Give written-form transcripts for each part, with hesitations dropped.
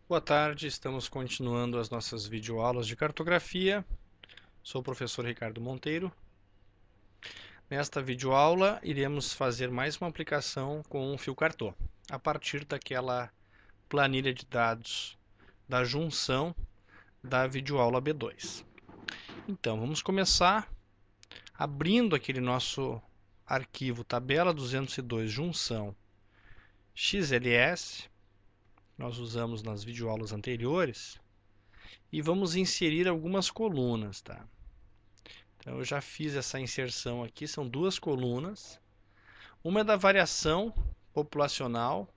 Boa tarde, estamos continuando as nossas videoaulas de cartografia. Sou o professor Ricardo Monteiro. Nesta videoaula, iremos fazer mais uma aplicação com o fio cartô, a partir daquela planilha de dados da junção da videoaula B2. Então, vamos começar abrindo aquele nosso arquivo tabela 202 junção XLS, nós usamos nas videoaulas anteriores, e vamos inserir algumas colunas, tá? Então, eu já fiz essa inserção aqui, são duas colunas. Uma é da variação populacional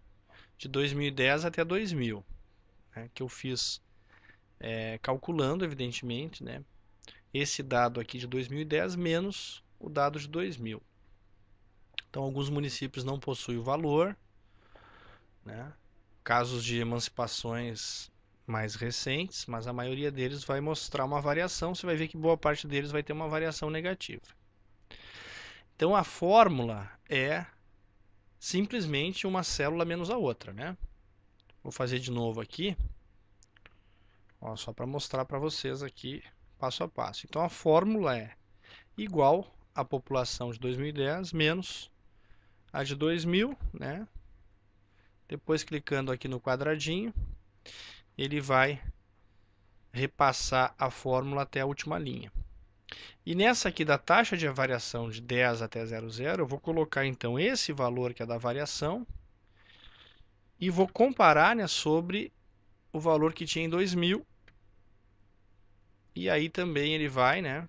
de 2010 até 2000, né, que eu fiz calculando, evidentemente, né, esse dado aqui de 2010 menos o dado de 2000. Então, alguns municípios não possuem o valor, né, casos de emancipações mais recentes, mas a maioria deles vai mostrar uma variação. Você vai ver que boa parte deles vai ter uma variação negativa. Então, a fórmula é simplesmente uma célula menos a outra, né? Vou fazer de novo aqui, ó, só para mostrar para vocês aqui passo a passo. Então, a fórmula é igual à população de 2010 menos a de 2000, né? Depois, clicando aqui no quadradinho, ele vai repassar a fórmula até a última linha. E nessa aqui da taxa de variação de 10 até 00, eu vou colocar então esse valor que é da variação e vou comparar, né, sobre o valor que tinha em 2000. E aí também ele vai, né,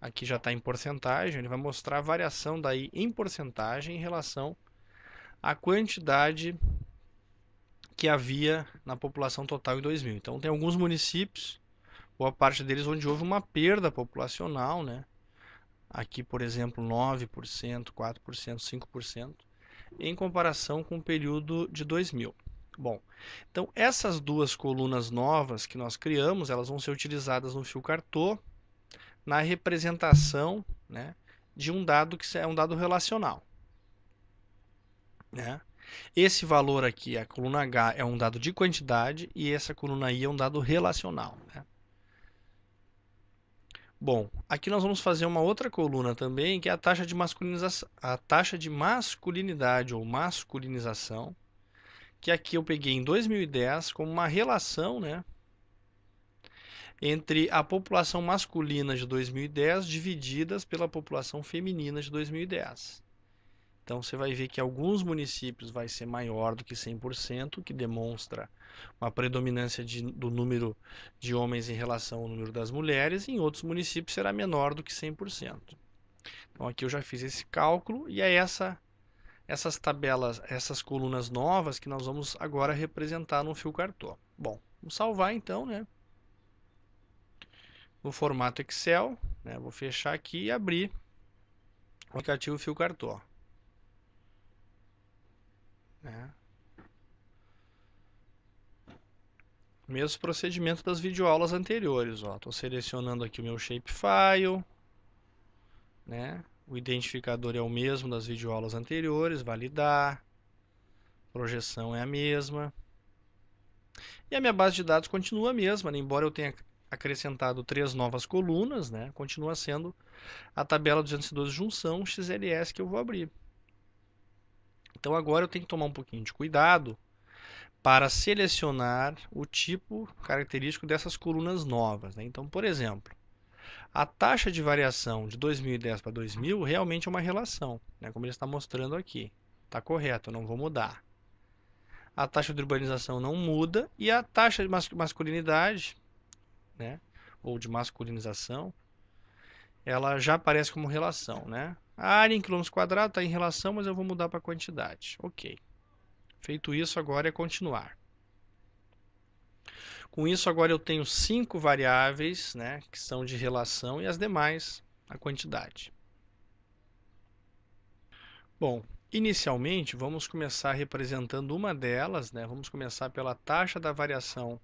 aqui já está em porcentagem, ele vai mostrar a variação daí em porcentagem em relação à quantidade que havia na população total em 2000. Então tem alguns municípios, boa parte deles onde houve uma perda populacional, né? Aqui, por exemplo, 9%, 4%, 5%, em comparação com o período de 2000. Bom, então essas duas colunas novas que nós criamos, elas vão ser utilizadas no fio cartô na representação, né, de um dado que é um dado relacional, né? Esse valor aqui, a coluna H, é um dado de quantidade e essa coluna I é um dado relacional, né? Bom, aqui nós vamos fazer uma outra coluna também, que é a taxa de masculinização, a taxa de masculinidade ou masculinização, que aqui eu peguei em 2010 como uma relação, né, entre a população masculina de 2010 divididas pela população feminina de 2010. Então você vai ver que alguns municípios vai ser maior do que 100%, que demonstra uma predominância do número de homens em relação ao número das mulheres, e em outros municípios será menor do que 100%. Então aqui eu já fiz esse cálculo e é essas tabelas, essas colunas novas que nós vamos agora representar no fio cartô. Bom, vamos salvar então, né? No formato Excel, né? Vou fechar aqui e abrir o aplicativo fio cartô, né? Mesmo procedimento das videoaulas anteriores, ó. Estou selecionando aqui o meu shapefile, né? O identificador é o mesmo das videoaulas anteriores, validar, projeção é a mesma. E a minha base de dados continua a mesma, né? Embora eu tenha acrescentado 3 novas colunas, né? Continua sendo a tabela 212 junção XLS que eu vou abrir. Então agora eu tenho que tomar um pouquinho de cuidado para selecionar o tipo característico dessas colunas novas, né? Então, por exemplo, a taxa de variação de 2010 para 2000 realmente é uma relação, né? Como ele está mostrando aqui. Está correto, eu não vou mudar. A taxa de urbanização não muda e a taxa de masculinidade, né, ou de masculinização, ela já aparece como relação, né? A área em quilômetros quadrados está em relação, mas eu vou mudar para quantidade. Ok. Feito isso, agora é continuar. Com isso, agora eu tenho 5 variáveis, né, que são de relação e as demais a quantidade. Bom, inicialmente vamos começar representando uma delas, né? Vamos começar pela taxa da variação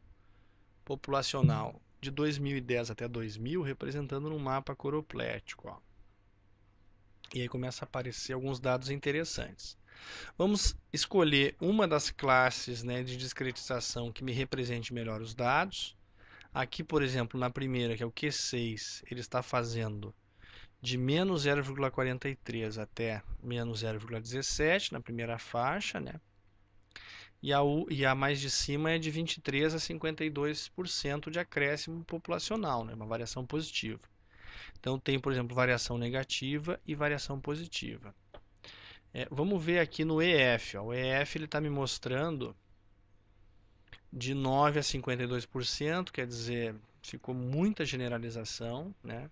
populacional de 2010 até 2000, representando no mapa coroplético, ó. E aí começa a aparecer alguns dados interessantes. Vamos escolher uma das classes, né, de discretização que me represente melhor os dados. Aqui, por exemplo, na primeira, que é o Q6, ele está fazendo de menos 0,43 até menos 0,17 na primeira faixa, né? E a mais de cima é de 23 a 52% de acréscimo populacional, né? Uma variação positiva. Então tem, por exemplo, variação negativa e variação positiva. Vamos ver aqui no EF. Ó. O EF está me mostrando de 9 a 52%, quer dizer, ficou muita generalização, né?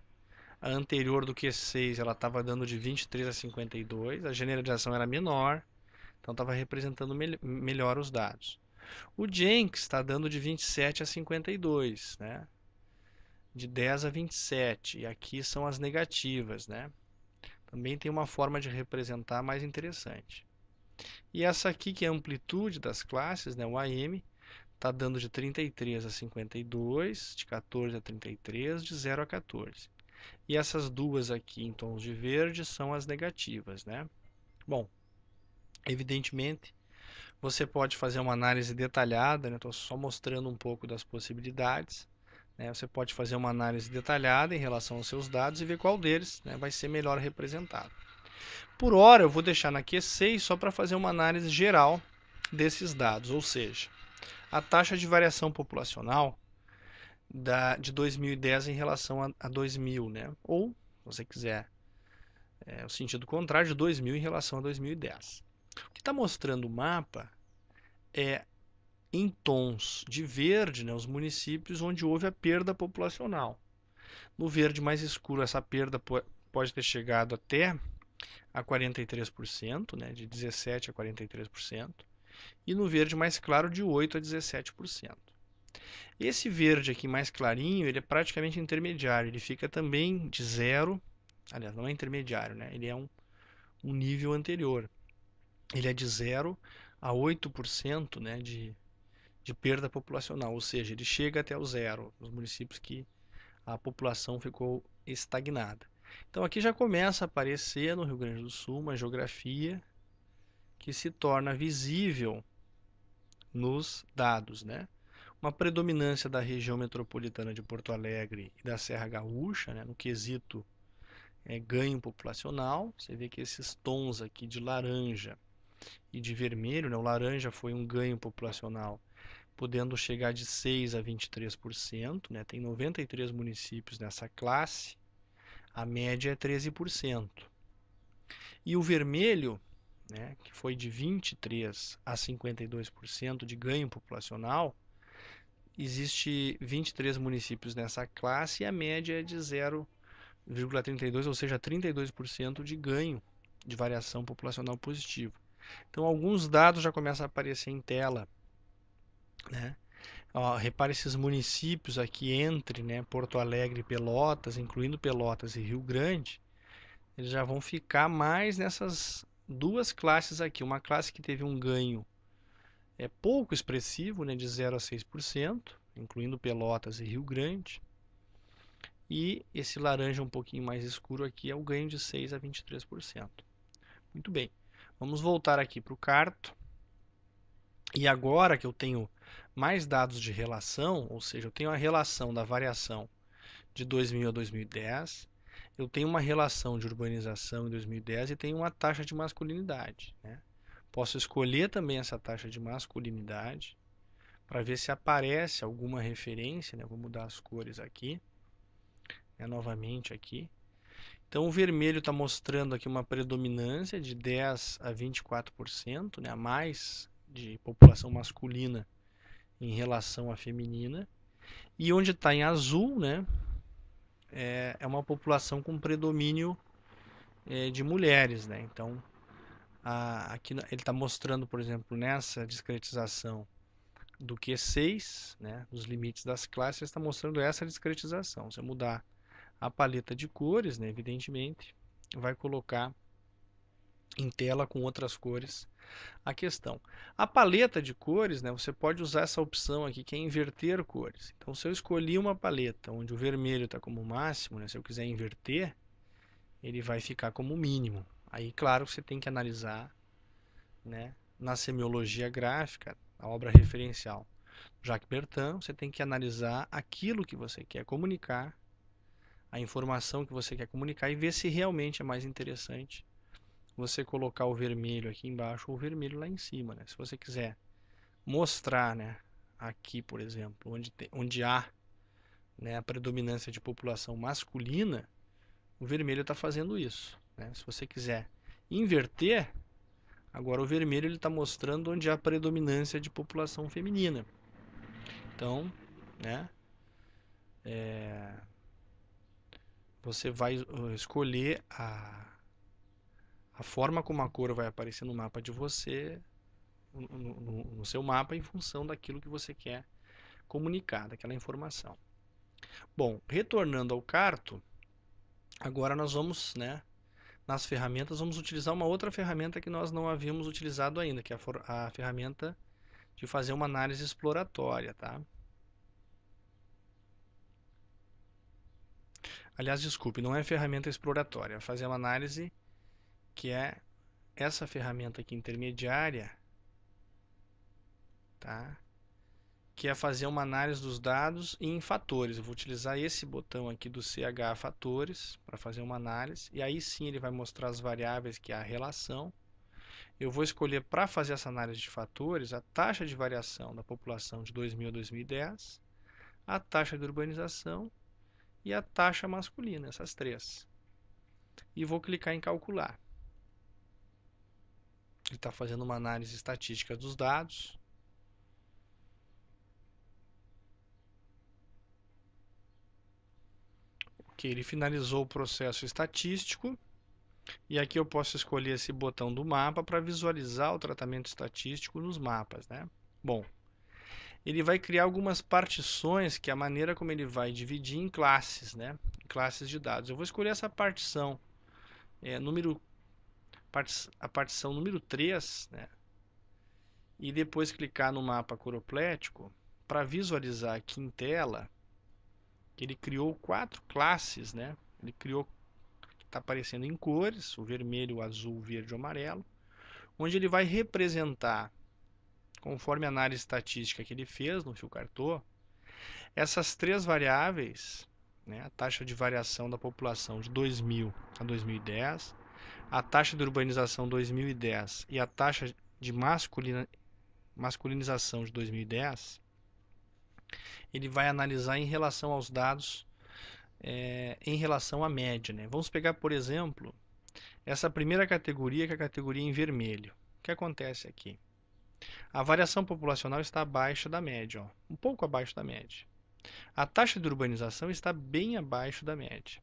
A anterior do Q6 ela estava dando de 23 a 52, a generalização era menor, então estava representando melhor os dados. O Jenks está dando de 27 a 52, né? De 10 a 27, e aqui são as negativas, né? Também tem uma forma de representar mais interessante. E essa aqui, que é a amplitude das classes, né? O AM, está dando de 33 a 52, de 14 a 33, de 0 a 14. E essas duas aqui em tons de verde são as negativas, né? Bom, evidentemente, você pode fazer uma análise detalhada, né? Estou só mostrando um pouco das possibilidades. Né? Você pode fazer uma análise detalhada em relação aos seus dados e ver qual deles, né, vai ser melhor representado. Por hora, eu vou deixar na Q6 só para fazer uma análise geral desses dados, ou seja, a taxa de variação populacional de 2010 em relação a 2000, né? Ou, se você quiser, o sentido contrário, de 2000 em relação a 2010. O que está mostrando o mapa é em tons de verde, né, os municípios onde houve a perda populacional. No verde mais escuro, essa perda pode ter chegado até a 43%, né, de 17% a 43%, e no verde mais claro, de 8% a 17%. Esse verde aqui mais clarinho, ele é praticamente intermediário, ele fica também de 0, aliás, não é intermediário, né, ele é um nível anterior. Ele é de 0 a 8%, né, de perda populacional, ou seja, ele chega até o zero, nos municípios que a população ficou estagnada. Então aqui já começa a aparecer no Rio Grande do Sul uma geografia que se torna visível nos dados, né? Uma predominância da região metropolitana de Porto Alegre e da Serra Gaúcha, né, no quesito ganho populacional. Você vê que esses tons aqui de laranja e de vermelho, né, o laranja foi um ganho populacional podendo chegar de 6% a 23%, né? Tem 93 municípios nessa classe, a média é 13%. E o vermelho, né, que foi de 23% a 52% de ganho populacional, existe 23 municípios nessa classe e a média é de 0,32%, ou seja, 32% de ganho de variação populacional positiva. Então, alguns dados já começam a aparecer em tela, né? Ó, repare esses municípios aqui entre, né, Porto Alegre e Pelotas, incluindo Pelotas e Rio Grande, eles já vão ficar mais nessas duas classes aqui. Uma classe que teve um ganho pouco expressivo, né, de 0 a 6%, incluindo Pelotas e Rio Grande. E esse laranja um pouquinho mais escuro aqui é o ganho de 6 a 23%. Muito bem, vamos voltar aqui para o Carto. E agora que eu tenho mais dados de relação, ou seja, eu tenho a relação da variação de 2000 a 2010, eu tenho uma relação de urbanização em 2010 e tenho uma taxa de masculinidade, né? Posso escolher também essa taxa de masculinidade para ver se aparece alguma referência, né? Vou mudar as cores aqui, novamente aqui. Então o vermelho está mostrando aqui uma predominância de 10 a 24%, né? A mais de população masculina em relação à feminina. E onde está em azul, né, é uma população com predomínio de mulheres, né? Então, aqui ele está mostrando, por exemplo, nessa discretização do Q6, né, dos limites das classes, está mostrando essa discretização. Se eu mudar a paleta de cores, né, evidentemente, vai colocar em tela com outras cores a questão. A paleta de cores, né, você pode usar essa opção aqui que é inverter cores. Então, se eu escolhi uma paleta onde o vermelho está como máximo, né, se eu quiser inverter, ele vai ficar como mínimo. Aí, claro, você tem que analisar né, na semiologia gráfica, a obra referencial Jacques Bertin, você tem que analisar aquilo que você quer comunicar, a informação que você quer comunicar e ver se realmente é mais interessante você colocar o vermelho aqui embaixo ou o vermelho lá em cima, né? Se você quiser mostrar, né, aqui, por exemplo, onde há, né, a predominância de população masculina, o vermelho está fazendo isso, né? Se você quiser inverter, agora o vermelho está mostrando onde há predominância de população feminina. Então, né, você vai escolher a forma como a cor vai aparecer no mapa de você, no seu mapa, em função daquilo que você quer comunicar, daquela informação. Bom, retornando ao Carto, agora nós vamos, né, nas ferramentas, vamos utilizar uma outra ferramenta que nós não havíamos utilizado ainda, que é a ferramenta de fazer uma análise exploratória, tá? Aliás, desculpe, não é ferramenta exploratória, é fazer uma análise que é essa ferramenta aqui intermediária, tá? Que é fazer uma análise dos dados em fatores. Eu vou utilizar esse botão aqui do CH Fatores para fazer uma análise, e aí sim ele vai mostrar as variáveis que há a relação. Eu vou escolher para fazer essa análise de fatores a taxa de variação da população de 2000 a 2010, a taxa de urbanização e a taxa masculina, essas três. E vou clicar em calcular. Ele está fazendo uma análise estatística dos dados. Ok, ele finalizou o processo estatístico. E aqui eu posso escolher esse botão do mapa para visualizar o tratamento estatístico nos mapas, né? Bom, ele vai criar algumas partições, que é a maneira como ele vai dividir em classes, né? Classes de dados. Eu vou escolher essa partição, a partição número 3, né? E depois clicar no mapa coroplético para visualizar aqui em tela que ele criou 4 classes, né? Ele criou, está aparecendo em cores, o vermelho, o azul, o verde e o amarelo, onde ele vai representar, conforme a análise estatística que ele fez no fio Cartô, essas três variáveis, né, a taxa de variação da população de 2000 a 2010, a taxa de urbanização 2010 e a taxa de masculinização de 2010, ele vai analisar em relação aos dados, em relação à média, né? Vamos pegar, por exemplo, essa primeira categoria, que é a categoria em vermelho. O que acontece aqui? A variação populacional está abaixo da média, ó, um pouco abaixo da média. A taxa de urbanização está bem abaixo da média.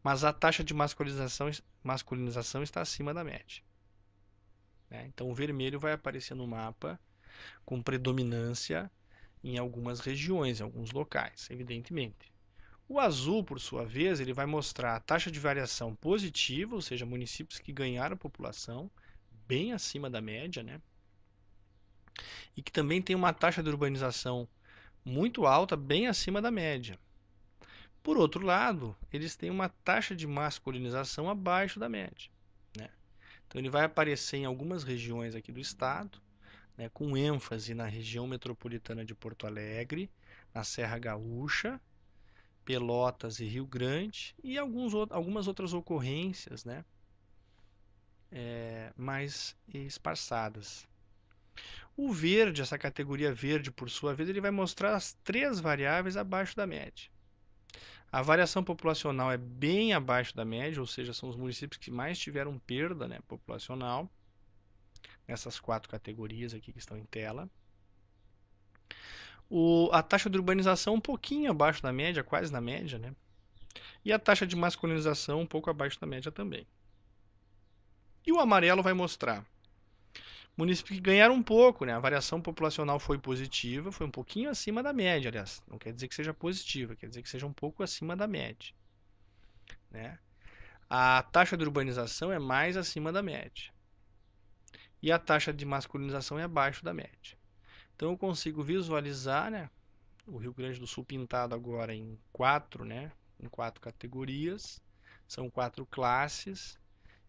Mas a taxa de masculinização está acima da média. Então o vermelho vai aparecer no mapa com predominância em algumas regiões, em alguns locais, evidentemente. O azul, por sua vez, ele vai mostrar a taxa de variação positiva, ou seja, municípios que ganharam população, bem acima da média, né? E que também tem uma taxa de urbanização muito alta, bem acima da média. Por outro lado, eles têm uma taxa de masculinização abaixo da média, né? Então ele vai aparecer em algumas regiões aqui do estado, né, com ênfase na região metropolitana de Porto Alegre, na Serra Gaúcha, Pelotas e Rio Grande e algumas outras ocorrências, né, mais esparçadas. O verde, essa categoria verde, por sua vez, ele vai mostrar as três variáveis abaixo da média. A variação populacional é bem abaixo da média, ou seja, são os municípios que mais tiveram perda, né, populacional, nessas 4 categorias aqui que estão em tela. A taxa de urbanização um pouquinho abaixo da média, quase na média, né? E a taxa de masculinização um pouco abaixo da média também. E o amarelo vai mostrar municípios que ganharam um pouco, né? A variação populacional foi positiva, foi um pouquinho acima da média, aliás. Não quer dizer que seja positiva, quer dizer que seja um pouco acima da média, né? A taxa de urbanização é mais acima da média. E a taxa de masculinização é abaixo da média. Então eu consigo visualizar, né, o Rio Grande do Sul pintado agora em 4, né, em 4 categorias. São 4 classes.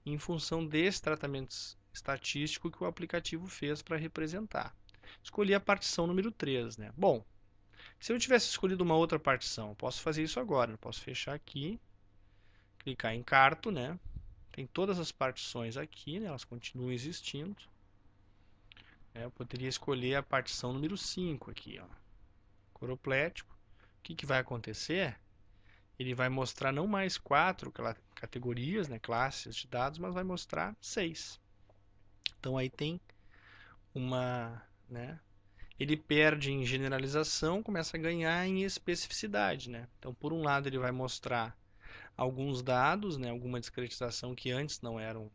Em função desse tratamento estatístico que o aplicativo fez para representar. Escolhi a partição número 3, né? Bom, se eu tivesse escolhido uma outra partição, posso fazer isso agora. Eu posso fechar aqui, clicar em Carto, né? Tem todas as partições aqui, né? Elas continuam existindo. Eu poderia escolher a partição número 5 aqui, ó. Coroplético. O que vai acontecer? Ele vai mostrar não mais 4 categorias, né, classes de dados, mas vai mostrar 6. Então aí tem uma, né, ele perde em generalização, começa a ganhar em especificidade, né? Então, por um lado, ele vai mostrar alguns dados, né, alguma discretização que antes não eram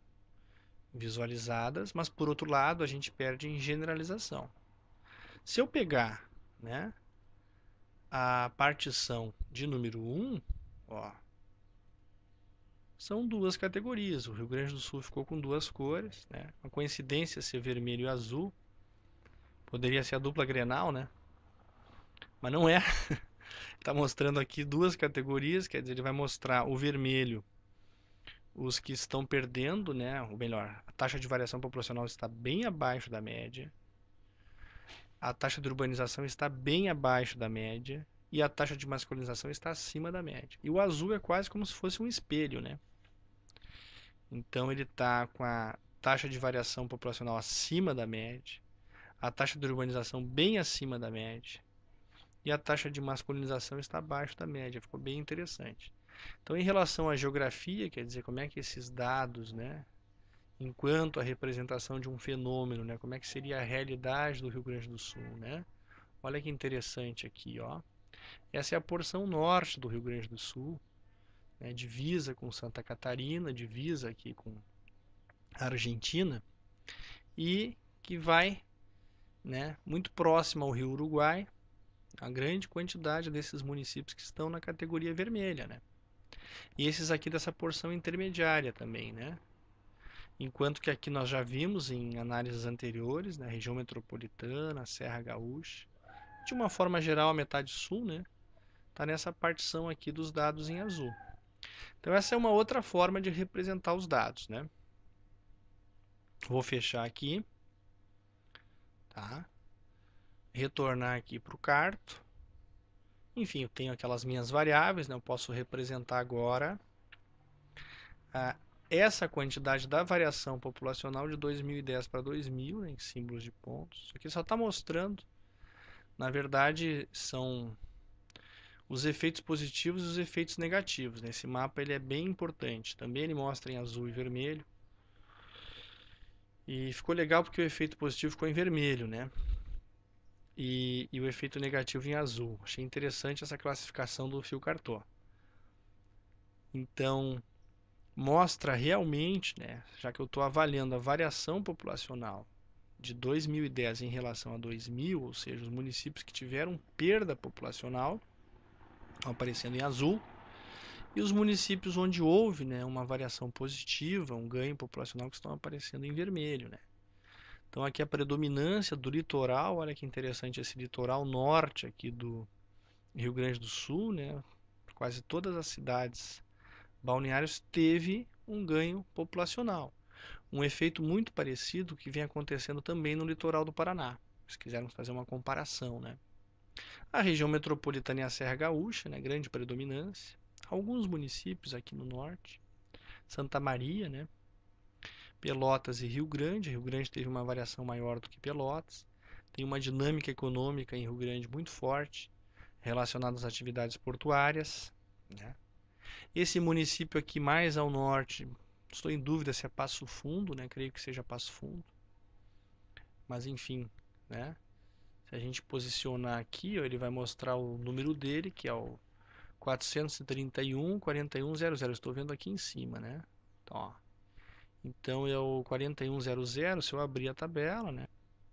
visualizadas, mas por outro lado, a gente perde em generalização. Se eu pegar, né, a partição de número 1, ó, são duas categorias. O Rio Grande do Sul ficou com duas cores, né? Uma coincidência ser vermelho e azul. Poderia ser a dupla Grenal, né? Mas não é. Está mostrando aqui duas categorias, quer dizer, ele vai mostrar o vermelho, os que estão perdendo, né? Ou melhor, a taxa de variação populacional está bem abaixo da média. A taxa de urbanização está bem abaixo da média. E a taxa de masculinização está acima da média. E o azul é quase como se fosse um espelho, né? Então ele está com a taxa de variação populacional acima da média, a taxa de urbanização bem acima da média e a taxa de masculinização está abaixo da média. Ficou bem interessante. Então, em relação à geografia, quer dizer, como é que esses dados, né, enquanto a representação de um fenômeno, né, como é que seria a realidade do Rio Grande do Sul, né? Olha que interessante aqui, ó. Essa é a porção norte do Rio Grande do Sul, né, divisa com Santa Catarina, divisa aqui com a Argentina, e que vai, né, muito próximo ao Rio Uruguai, a grande quantidade desses municípios que estão na categoria vermelha, né? E esses aqui dessa porção intermediária também, né? Enquanto que aqui nós já vimos em análises anteriores, na região metropolitana, Serra Gaúcha, de uma forma geral a metade sul, né? Está nessa partição aqui dos dados em azul. Então essa é uma outra forma de representar os dados, né? Vou fechar aqui, tá? Retornar aqui para o carto. Enfim, eu tenho aquelas minhas variáveis, né? Eu posso representar agora essa quantidade da variação populacional de 2010 para 2000, né, em símbolos de pontos. Isso aqui só está mostrando, na verdade, são os efeitos positivos e os efeitos negativos, né? Esse mapa ele é bem importante. Também ele mostra em azul e vermelho. E ficou legal porque o efeito positivo ficou em vermelho, né? E o efeito negativo em azul. Achei interessante essa classificação do Fio Cartó. Então, mostra realmente, né, já que eu estou avaliando a variação populacional de 2010 em relação a 2000, ou seja, os municípios que tiveram perda populacional estão aparecendo em azul, e os municípios onde houve, né, uma variação positiva, um ganho populacional, que estão aparecendo em vermelho, né? Então aqui a predominância do litoral, olha que interessante esse litoral norte aqui do Rio Grande do Sul, né? Quase todas as cidades balneários teve um ganho populacional. Um efeito muito parecido que vem acontecendo também no litoral do Paraná, se quisermos fazer uma comparação, né? A região metropolitana e a Serra Gaúcha, né, grande predominância. Alguns municípios aqui no norte, Santa Maria, né, Pelotas e Rio Grande. Rio Grande teve uma variação maior do que Pelotas. Tem uma dinâmica econômica em Rio Grande muito forte, relacionada às atividades portuárias, né? Esse município aqui mais ao norte, estou em dúvida se é Passo Fundo, né? Creio que seja Passo Fundo. Mas enfim, né? Se a gente posicionar aqui, ó, ele vai mostrar o número dele, que é o 431 4100. Estou vendo aqui em cima, né? Então, ó. Então é o 4100. Se eu abrir a tabela, né?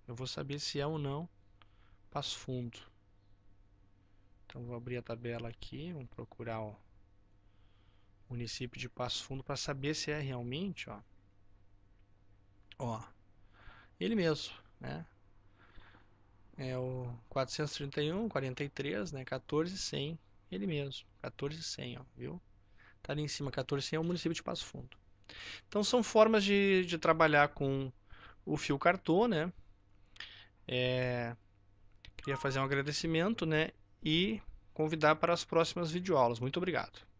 Eu vou saber se é ou não Passo Fundo. Então vou abrir a tabela aqui, vamos procurar o município de Passo Fundo para saber se é realmente, ó. Ó, ele mesmo, né? É o 431 43, né? 14100, ele mesmo, 14100, ó, viu? Tá ali em cima, 14100 é o município de Passo Fundo. Então são formas de trabalhar com o fio cartão, né? Queria fazer um agradecimento, né? E convidar para as próximas videoaulas. Muito obrigado.